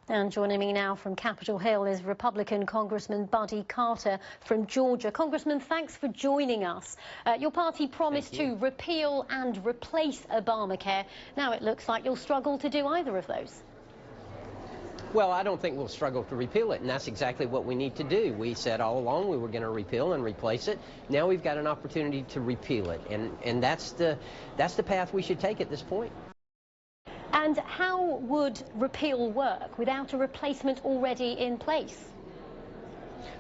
And joining me now from Capitol Hill is Republican Congressman Buddy Carter from Georgia. Congressman, thanks for joining us. Your party promised to repeal and replace Obamacare. Now it looks like you'll struggle to do either of those. Well, I don't think we'll struggle to repeal it, and that's exactly what we need to do. We said all along we were going to repeal and replace it. Now we've got an opportunity to repeal it, and that's the path we should take at this point. And how would repeal work without a replacement already in place?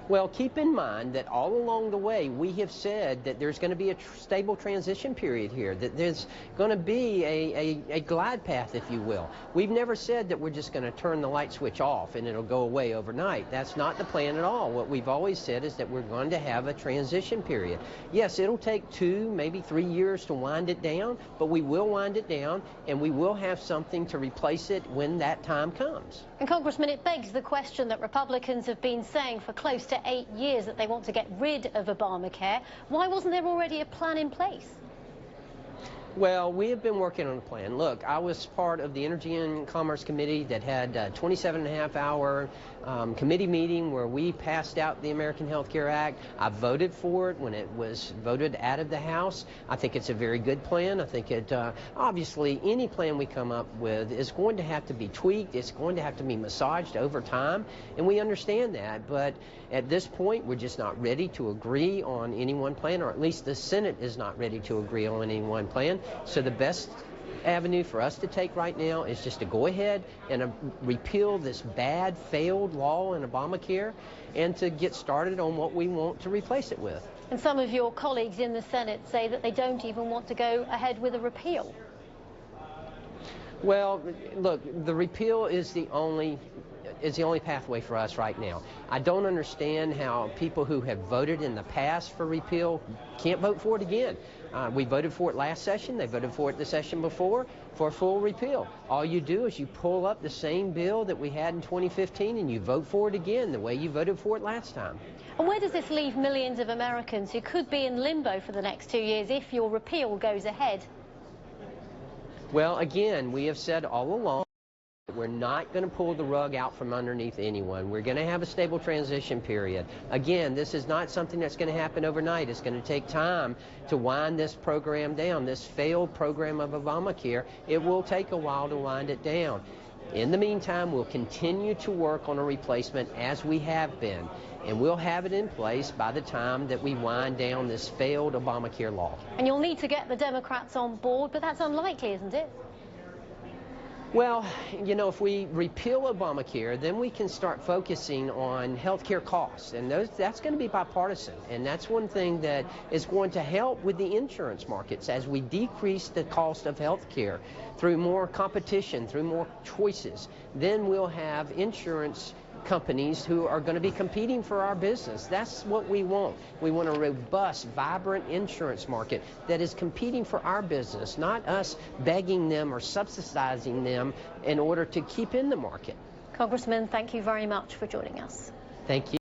Well, keep in mind that all along the way we have said that there's going to be a stable transition period here, that there's going to be a glide path, if you will. We've never said that we're just going to turn the light switch off and it'll go away overnight. That's not the plan at all. What we've always said is that we're going to have a transition period. Yes, it'll take 2, maybe 3 years to wind it down, but we will wind it down and we will have something to replace it when that time comes. And Congressman, it begs the question that Republicans have been saying for close to 8 years that they want to get rid of Obamacare. Why wasn't there already a plan in place? Well, we have been working on a plan. Look, I was part of the Energy and Commerce Committee that had a 27.5-hour committee meeting where we passed out the American Health Care Act. I voted for it when it was voted out of the House. I think it's a very good plan. I think it, obviously, any plan we come up with is going to have to be tweaked. It's going to have to be massaged over time, and we understand that. But at this point, we're just not ready to agree on any one plan, or at least the Senate is not ready to agree on any one plan. So the best avenue for us to take right now is just to go ahead and repeal this bad, failed law in Obamacare and to get started on what we want to replace it with. And some of your colleagues in the Senate say that they don't even want to go ahead with a repeal. Well, look, the repeal is the only pathway for us right now. I don't understand how people who have voted in the past for repeal can't vote for it again. We voted for it last session. They voted for it the session before for a full repeal. All you do is you pull up the same bill that we had in 2015 and you vote for it again the way you voted for it last time. And where does this leave millions of Americans who could be in limbo for the next 2 years if your repeal goes ahead? Well, again, we have said all along that we're not going to pull the rug out from underneath anyone. We're going to have a stable transition period. Again, this is not something that's going to happen overnight. It's going to take time to wind this program down, this failed program of Obamacare. It will take a while to wind it down. In the meantime, we'll continue to work on a replacement as we have been, and we'll have it in place by the time that we wind down this failed Obamacare law. And you'll need to get the Democrats on board, but that's unlikely, isn't it? Well, you know, if we repeal Obamacare, then we can start focusing on health care costs, and that's going to be bipartisan, and that's one thing that is going to help with the insurance markets as we decrease the cost of health care through more competition, through more choices. Then we'll have insurance companies who are going to be competing for our business. That's what we want. We want a robust, vibrant insurance market that is competing for our business, not us begging them or subsidizing them in order to keep in the market. Congressman, thank you very much for joining us. Thank you.